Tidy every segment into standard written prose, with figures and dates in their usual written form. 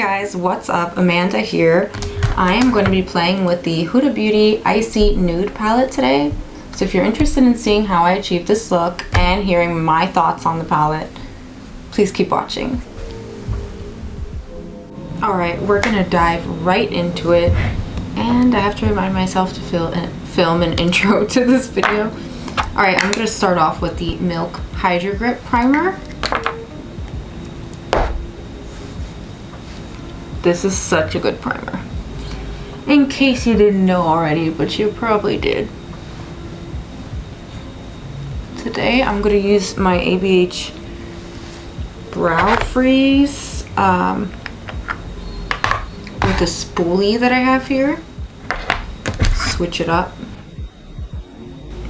guys, what's up? Amanda here. I am going to be playing with the Huda Beauty Icy Nude palette today. So if you're interested in seeing how I achieved this look and hearing my thoughts on the palette, please keep watching. Alright, we're going to dive right into it. And I have to remind myself to film an intro to this video. Alright, I'm going to start off with the Milk Hydro Grip Primer. This is such a good primer. In case you didn't know already, but you probably did. Today I'm going to use my ABH Brow Freeze with a spoolie that I have here. Switch it up.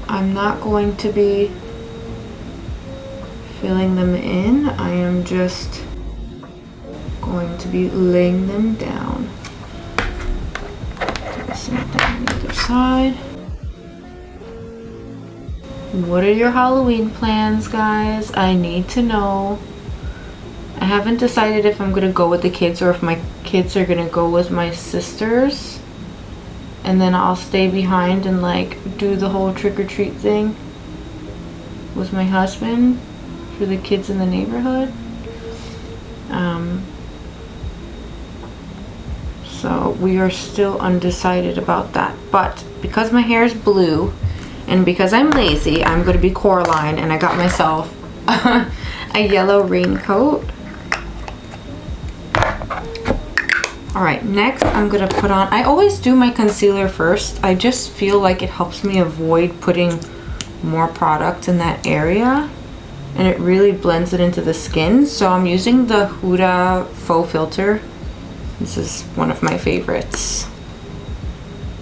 I'm not going to be filling them in. I am just going to be laying them down. Same thing on the other side. What are your Halloween plans, guys? I need to know. I haven't decided if I'm gonna go with the kids or if my kids are gonna go with my sisters, and then I'll stay behind and like do the whole trick-or-treat thing with my husband for the kids in the neighborhood. So we are still undecided about that, but because my hair is blue and because I'm lazy, I'm going to be Coraline, and I got myself a yellow raincoat. Alright, next I'm going to put on, I always do my concealer first. I just feel like it helps me avoid putting more product in that area, and it really blends it into the skin. So I'm using the Huda Faux filter. This is one of my favorites.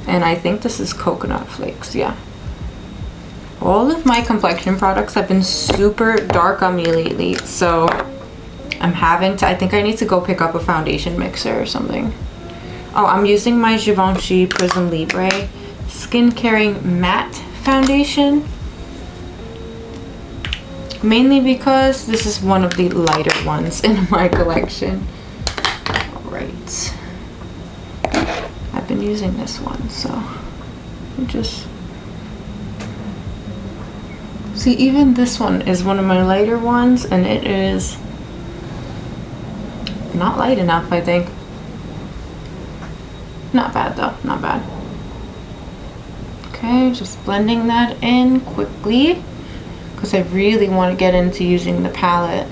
And I think this is coconut flakes, yeah. All of my complexion products have been super dark on me lately, so I'm having to, I think I need to go pick up a foundation mixer or something. Oh, I'm using my Givenchy Prisme Libre Skin Caring Matte Foundation. Mainly because this is one of the lighter ones in my collection. Alright. I've been using this one, so I just... See, even this one is one of my lighter ones, and it is not light enough, I think. Not bad though, not bad. Okay, just blending that in quickly, because I really want to get into using the palette.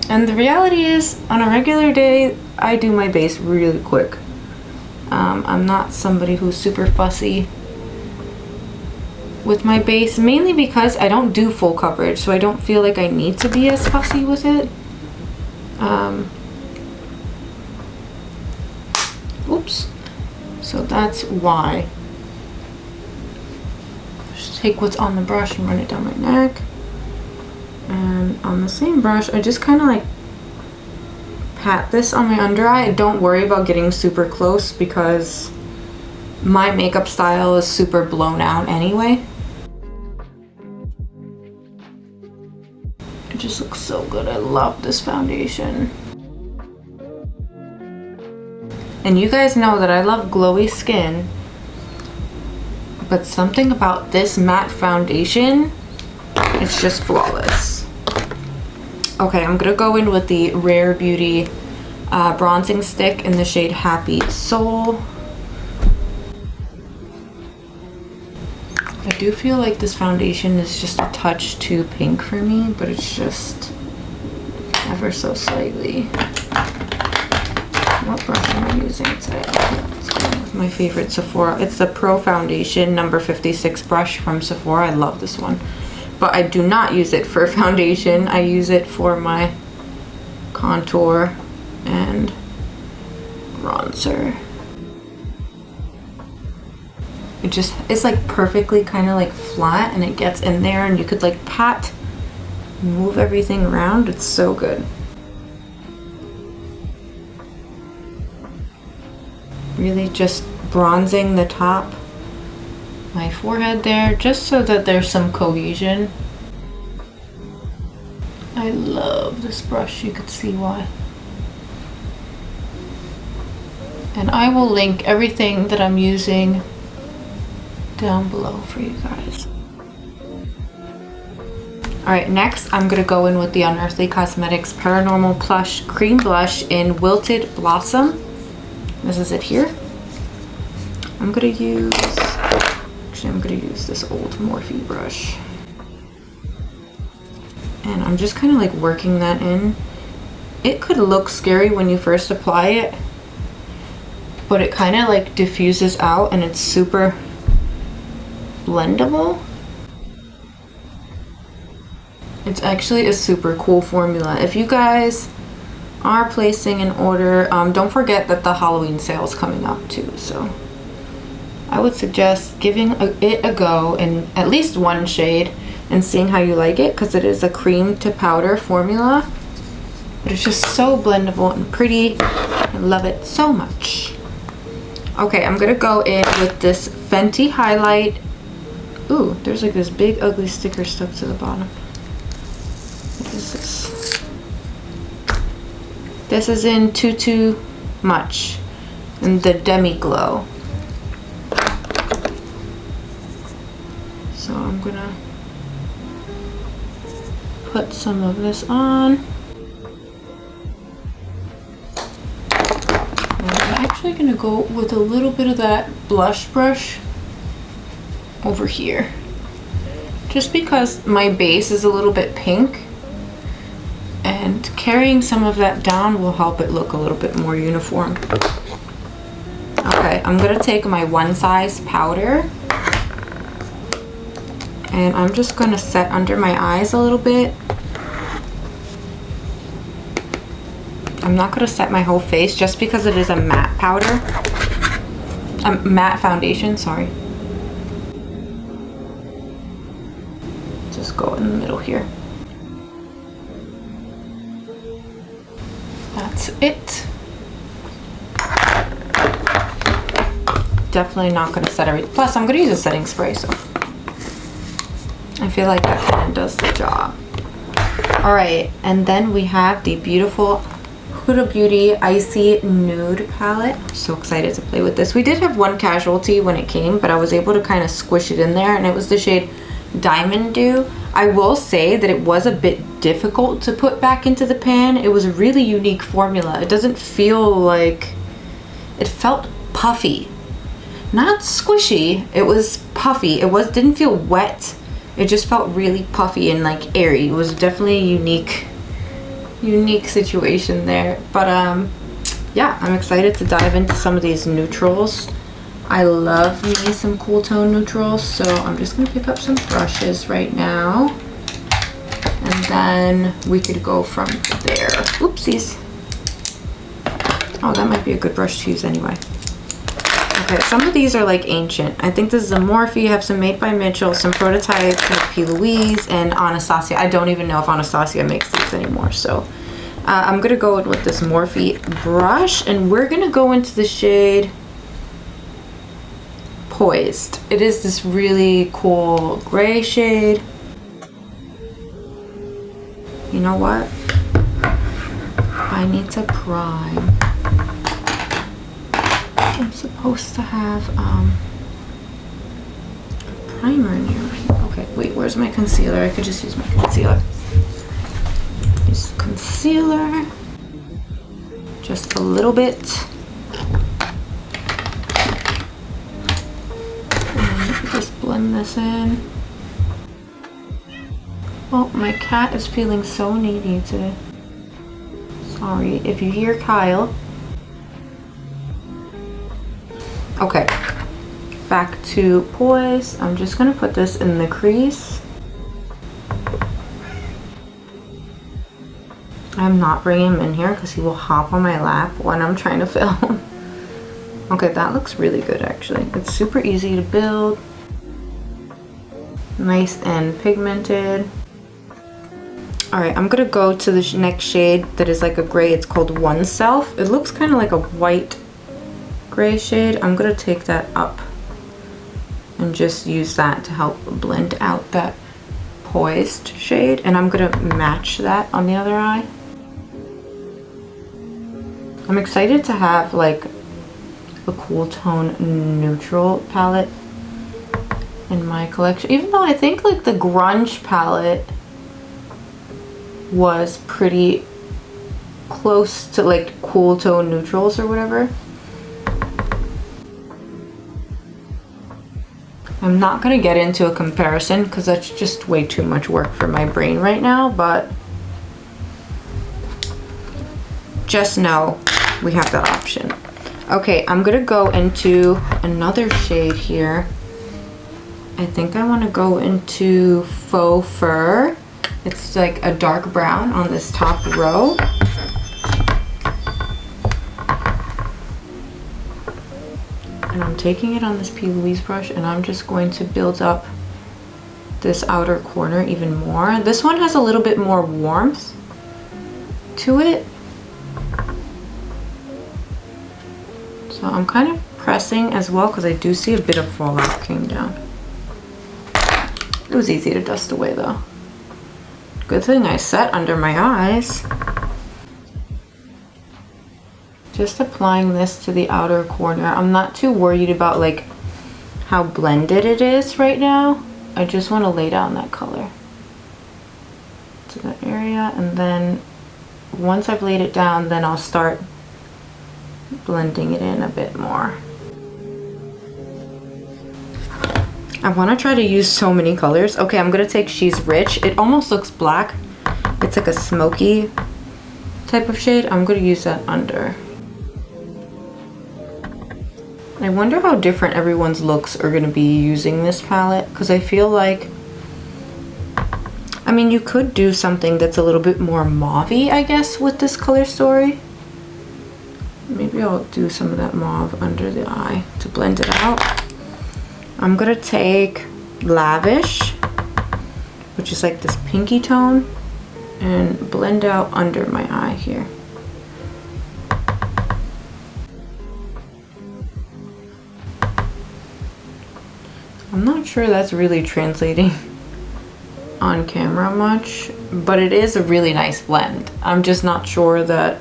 And the reality is, on a regular day, I do my base really quick. I'm not somebody who's super fussy with my base, mainly because I don't do full coverage, so I don't feel like I need to be as fussy with it. Oops. So that's why. Just take what's on the brush and run it down my neck. And on the same brush, I just kind of like pat this on my under eye. Don't worry about getting super close because my makeup style is super blown out anyway. It just looks so good. I love this foundation. And you guys know that I love glowy skin, but something about this matte foundation, it's just flawless. Okay, I'm gonna go in with the Rare Beauty bronzing stick in the shade Happy Soul. I do feel like this foundation is just a touch too pink for me, but it's just ever so slightly. What brush am I using today? Let's go with my favorite Sephora. It's the Pro Foundation number 56 brush from Sephora. I love this one. But I do not use it for foundation. I use it for my contour and bronzer. It's like perfectly kind of like flat, and it gets in there, and you could like pat, move everything around. It's so good. Really just bronzing the top, my forehead there, just so that there's some cohesion. I love this brush, you could see why. And I will link everything that I'm using down below for you guys. Alright, next I'm going to go in with the Unearthly Cosmetics Paranormal Plush Cream Blush in Wilted Blossom. This is it here. I'm going to use, actually I'm going to use this old Morphe brush. And I'm just kind of like working that in. It could look scary when you first apply it, but it kind of like diffuses out and it's super blendable. It's actually a super cool formula. If you guys are placing an order, don't forget that the Halloween sale is coming up too, so I would suggest giving it a go in at least one shade and seeing how you like it, because it is a cream to powder formula, but it's just so blendable and pretty. I love it so much. Okay, I'm gonna go in with this Fenty highlight. Ooh, there's like this big ugly sticker stuck to the bottom. What is this? This is in Tutu Much and the Demi Glow. So I'm gonna put some of this on. I'm actually gonna go with a little bit of that blush brush over here, just because my base is a little bit pink, and carrying some of that down will help it look a little bit more uniform. Okay, I'm gonna take my One Size powder and I'm just gonna set under my eyes a little bit. I'm not gonna set my whole face just because it is a matte powder. A matte foundation, sorry. Just go in the middle here. That's it. Definitely not gonna set everything. Plus, I'm gonna use a setting spray, so I feel like that kind of does the job. All right, and then we have the beautiful Huda Beauty Icy Nude palette. I'm so excited to play with this. We did have one casualty when it came, but I was able to kind of squish it in there, and it was the shade Diamond Dew. I will say that it was a bit difficult to put back into the pan. It was a really unique formula. It doesn't feel like, it felt puffy. Not squishy, it was puffy. It didn't feel wet. It just felt really puffy and like airy. It was definitely a unique situation there. But yeah, I'm excited to dive into some of these neutrals. I love me some cool tone neutrals, so I'm just gonna pick up some brushes right now, and then we could go from there. Oopsies. Oh, that might be a good brush to use anyway. Okay, some of these are like ancient. I think this is a Morphe. You have some Made by Mitchell, some prototypes like P. Louise and Anastasia. I don't even know if Anastasia makes these anymore, so I'm gonna go in with this Morphe brush, and we're gonna go into the shade Poised. It is this really cool gray shade. You know what? I need to prime. I'm supposed to have a primer in here. Okay, wait, where's my concealer? I could just use my concealer. Use concealer. Just a little bit. Just blend this in. Oh, my cat is feeling so needy today. Sorry if you hear Kyle. Okay, back to Poise. I'm just gonna put this in the crease. I'm not bringing him in here because he will hop on my lap when I'm trying to film. Okay, that looks really good actually. It's super easy to build. Nice and pigmented. Alright, I'm gonna go to the next shade that is like a gray. It's called One Self. It looks kind of like a white gray shade. I'm gonna take that up and just use that to help blend out that Poised shade, and I'm gonna match that on the other eye. I'm excited to have like a cool tone neutral palette in my collection. Even though I think like the grunge palette was pretty close to like cool tone neutrals or whatever. I'm not gonna get into a comparison because that's just way too much work for my brain right now, but just know we have that option. Okay, I'm gonna go into another shade here. I think I want to go into Faux Fur. It's like a dark brown on this top row. And I'm taking it on this P. Louise brush and I'm just going to build up this outer corner even more. This one has a little bit more warmth to it. So I'm kind of pressing as well because I do see a bit of fallout came down. It was easy to dust away though. Good thing I set under my eyes. Just applying this to the outer corner. I'm not too worried about like how blended it is right now. I just want to lay down that color to that area, and then once I've laid it down, then I'll start blending it in a bit more. I want to try to use so many colors. Okay, I'm gonna take She's Rich. It almost looks black. It's like a smoky type of shade. I'm gonna use that under. I wonder how different everyone's looks are gonna be using this palette, because I feel like, I mean, you could do something that's a little bit more mauve-y, I guess, with this color story. Maybe I'll do some of that mauve under the eye to blend it out. I'm gonna take Lavish, which is like this pinky tone, and blend out under my eye here. I'm not sure that's really translating on camera much, but it is a really nice blend. I'm just not sure that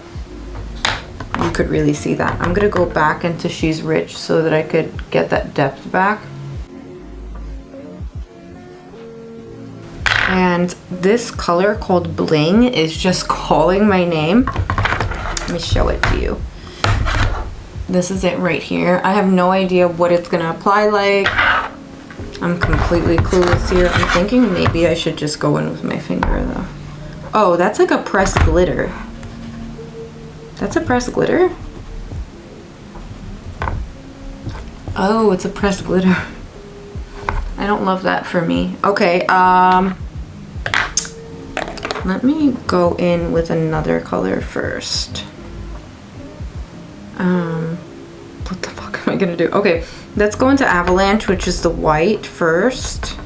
you could really see that. I'm gonna go back into She's Rich so that I could get that depth back. And this color called Bling is just calling my name. Let me show it to you. This is it right here. I have no idea what it's gonna apply like. I'm completely clueless here. I'm thinking maybe I should just go in with my finger though. Oh, that's like a pressed glitter. That's a pressed glitter? Oh, it's a pressed glitter. I don't love that for me. Okay, let me go in with another color first. What the fuck am I gonna do? Okay, let's go into Avalanche, which is the white first.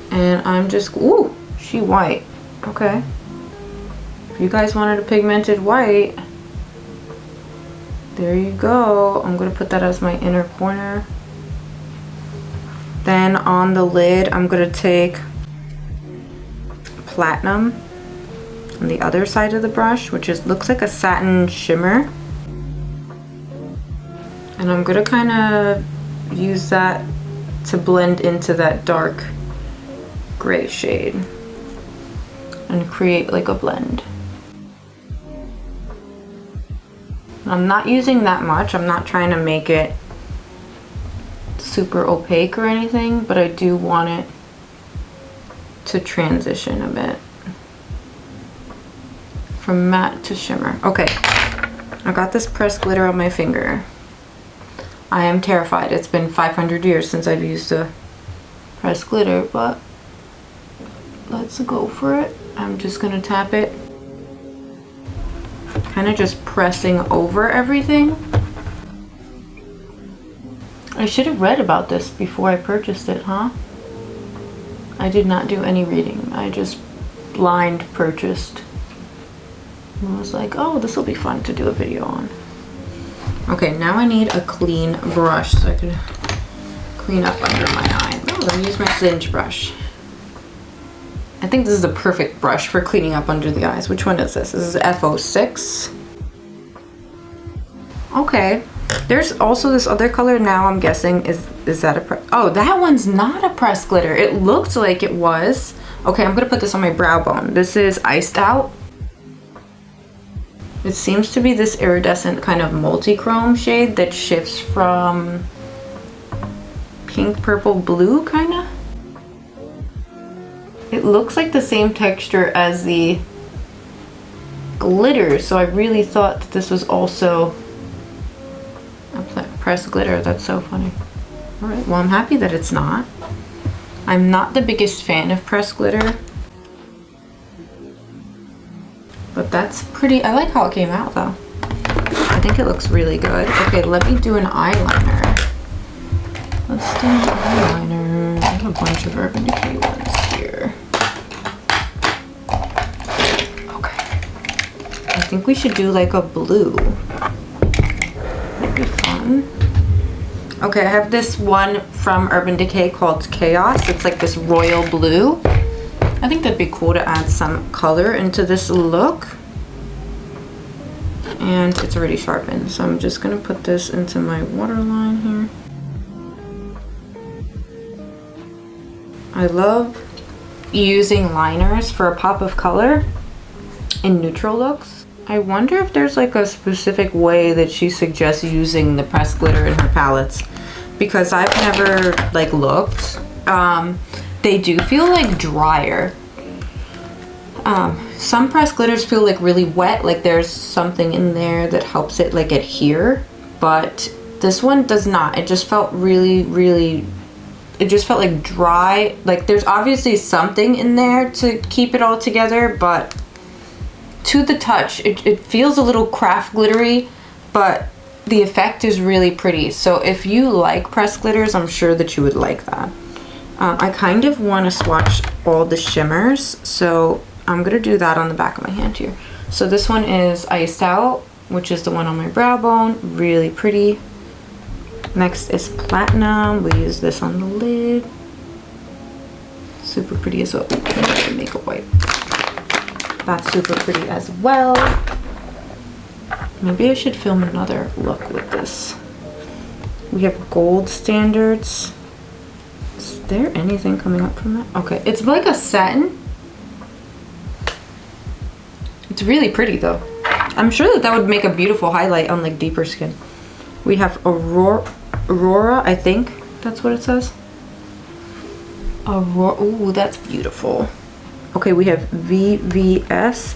And I'm just, ooh, she white. Okay. If you guys wanted a pigmented white, there you go. I'm gonna put that as my inner corner. Then on the lid, I'm gonna take Platinum on the other side of the brush, which is looks like a satin shimmer. And I'm gonna kind of use that to blend into that dark gray shade and create like a blend. I'm not using that much. I'm not trying to make it super opaque or anything, but I do want it to transition a bit from matte to shimmer. Okay, I got this pressed glitter on my finger. I am terrified. It's been 500 years since I've used a pressed glitter, but let's go for it. I'm just gonna tap it, kind of just pressing over everything. I should have read about this before I purchased it, huh? I did not do any reading. I just blind purchased. And I was like, oh, this will be fun to do a video on. Okay, now I need a clean brush so I can clean up under my eye. Oh, let me use my Singe brush. I think this is the perfect brush for cleaning up under the eyes. Which one is this? This is F06. Okay, There's also this other color now, I'm guessing, is that a oh, that one's not a pressed glitter. It looked like it was. Okay, I'm gonna put this on my brow bone. This is Iced Out. It seems to be this iridescent kind of multi-chrome shade that shifts from pink, purple, blue, kinda. It looks like the same texture as the glitter, so I really thought that this was also a pressed glitter. That's so funny. All right, well, I'm happy that it's not. I'm not the biggest fan of pressed glitter, but that's pretty. I like how it came out though. I think it looks really good. Okay, let me do an eyeliner. Let's do an eyeliner. I have a bunch of Urban Decay ones here. Okay. I think we should do like a blue. That'd be fun. Okay, I have this one from Urban Decay called Chaos. It's like this royal blue. I think that'd be cool to add some color into this look. And it's already sharpened, so I'm just gonna put this into my waterline here. I love using liners for a pop of color in neutral looks. I wonder if there's like a specific way that she suggests using the pressed glitter in her palettes, because I've never like looked. They do feel like drier. Some pressed glitters feel like really wet, like there's something in there that helps it like adhere, but this one does not. It just felt really, it just felt like dry. Like there's obviously something in there to keep it all together, but to the touch, it feels a little craft glittery, but the effect is really pretty. So if you like pressed glitters, I'm sure that you would like that. I kind of want to swatch all the shimmers, so I'm gonna do that on the back of my hand here. So this one is Iced Out, which is the one on my brow bone, really pretty. Next is Platinum. We use this on the lid. Super pretty as well. Makeup wipe. That's super pretty as well. Maybe I should film another look with this. We have Gold Standards. Is there anything coming up from that? Okay, it's like a satin. It's really pretty though. I'm sure that would make a beautiful highlight on like deeper skin. We have Aurora, I think that's what it says. Aurora, ooh, that's beautiful. Okay, we have VVS.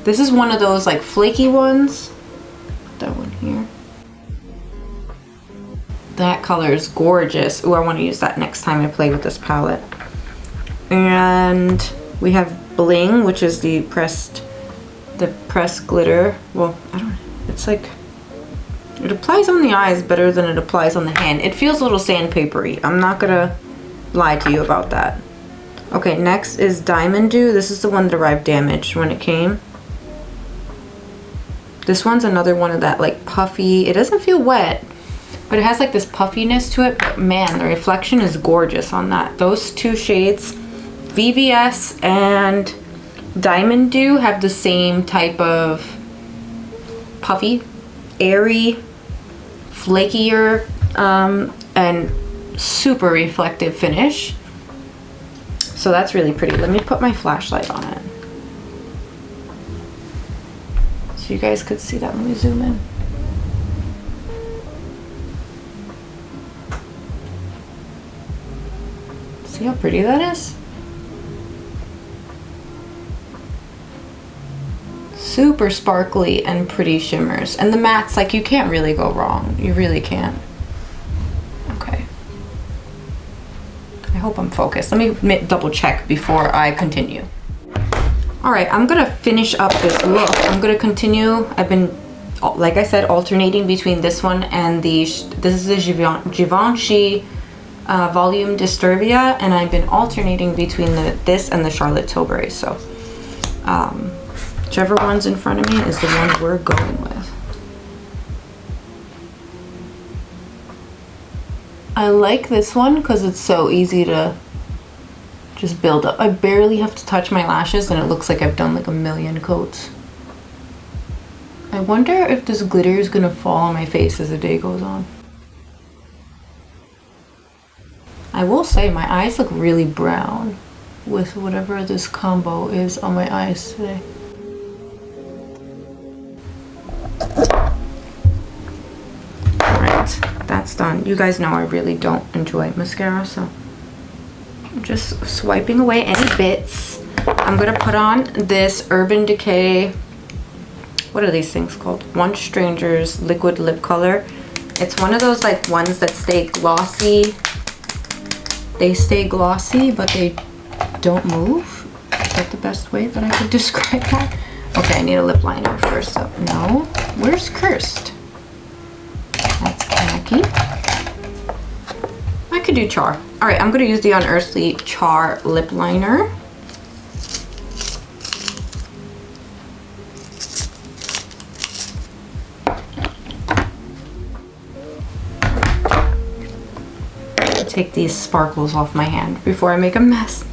This is one of those like flaky ones. Put that one here. That color is gorgeous. Ooh, I want to use that next time I play with this palette. And we have Bling, which is the pressed glitter. Well, I don't know. It's like, it applies on the eyes better than it applies on the hand. It feels a little sandpapery. I'm not gonna lie to you about that. Okay, next is Diamond Dew. This is the one that arrived damaged when it came. This one's another one of that like puffy, it doesn't feel wet, but it has like this puffiness to it. But man, the reflection is gorgeous on that. Those two shades, VVS and Diamond Dew, have the same type of puffy, airy, flakier, and super reflective finish. So that's really pretty. Let me put my flashlight on it so you guys could see that. Let me zoom in. See how pretty that is? Super sparkly and pretty shimmers. And the mattes, like, you can't really go wrong. You really can't. Okay. I hope I'm focused. Let me double check before I continue. All right, I'm gonna finish up this look. I'm gonna continue. I've been, like I said, alternating between this one and this is the Givenchy Volume Disturbia, and I've been alternating between this and the Charlotte Tilbury. So whichever one's in front of me is the one we're going with. I like this one because it's so easy to just build up. I barely have to touch my lashes and it looks like I've done like a million coats. I wonder if this glitter is gonna fall on my face as the day goes on. I will say my eyes look really brown with whatever this combo is on my eyes today. Alright, that's done. You guys know I really don't enjoy mascara, so I'm just swiping away any bits. I'm gonna put on this Urban Decay, what are these things called? One Stranger's liquid lip color. It's one of those like ones that stay glossy. They stay glossy, but they don't move. Is that the best way that I could describe that? Okay, I need a lip liner first up. No, where's Cursed? That's khaki. I could do Char. All right, I'm gonna use the Unearthly Char lip liner. Take these sparkles off my hand before I make a mess.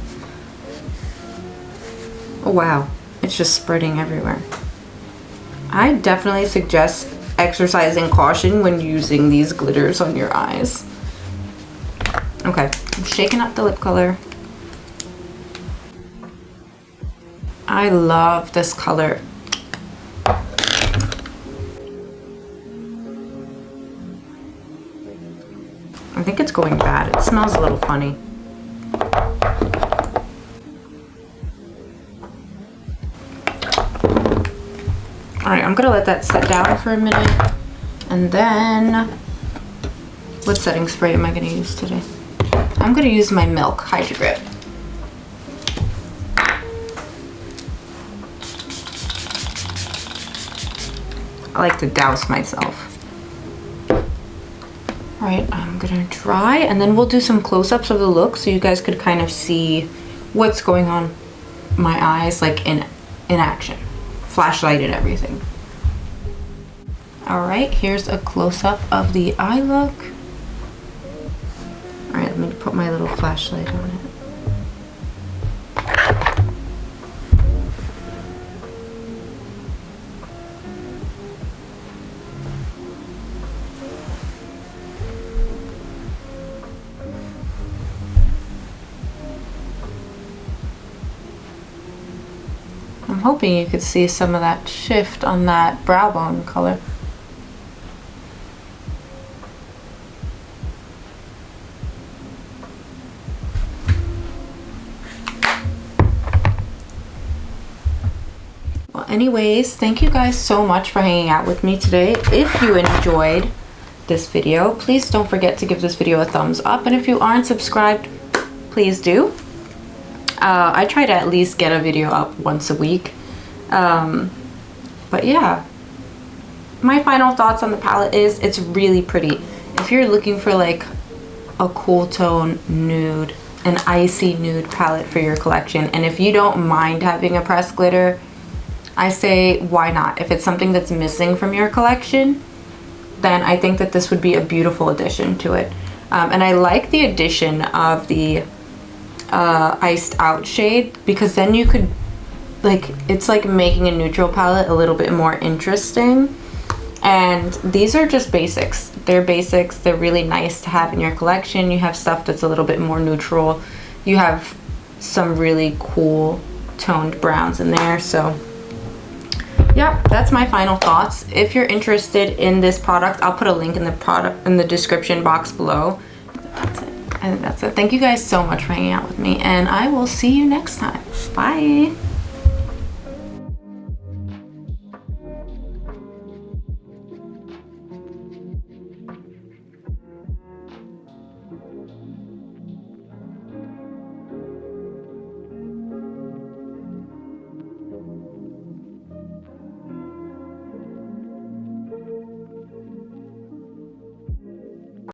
Oh wow, it's just spreading everywhere. I definitely suggest exercising caution when using these glitters on your eyes. Okay, I'm shaking up the lip color. I love this color. I think it's going bad. It smells a little funny. Alright, I'm gonna let that set down for a minute. And then, what setting spray am I gonna use today? I'm gonna use my Milk Hydro Grip. I like to douse myself. Alright, I'm gonna dry and then we'll do some close-ups of the look so you guys could kind of see what's going on my eyes, like in action. Flashlight and everything. Alright, here's a close-up of the eye look. Alright, let me put my little flashlight on it. I'm hoping you could see some of that shift on that brow bone color. Well, anyways, thank you guys so much for hanging out with me today. If you enjoyed this video, please don't forget to give this video a thumbs up. And if you aren't subscribed, please do. I try to at least get a video up once a week. But yeah, my final thoughts on the palette is it's really pretty. If you're looking for like a cool tone nude, an icy nude palette for your collection, and if you don't mind having a pressed glitter, I say why not? If it's something that's missing from your collection, then I think that this would be a beautiful addition to it. And I like the addition of the iced out shade, because then you could like, it's like making a neutral palette a little bit more interesting. And these are just basics. They're basics. They're really nice to have in your collection. You have stuff that's a little bit more neutral. You have some really cool toned browns in there. So yeah, that's my final thoughts. If you're interested in this product, I'll put a link in the description box below. That's it. I think that's it. Thank you guys so much for hanging out with me, and I will see you next time. Bye.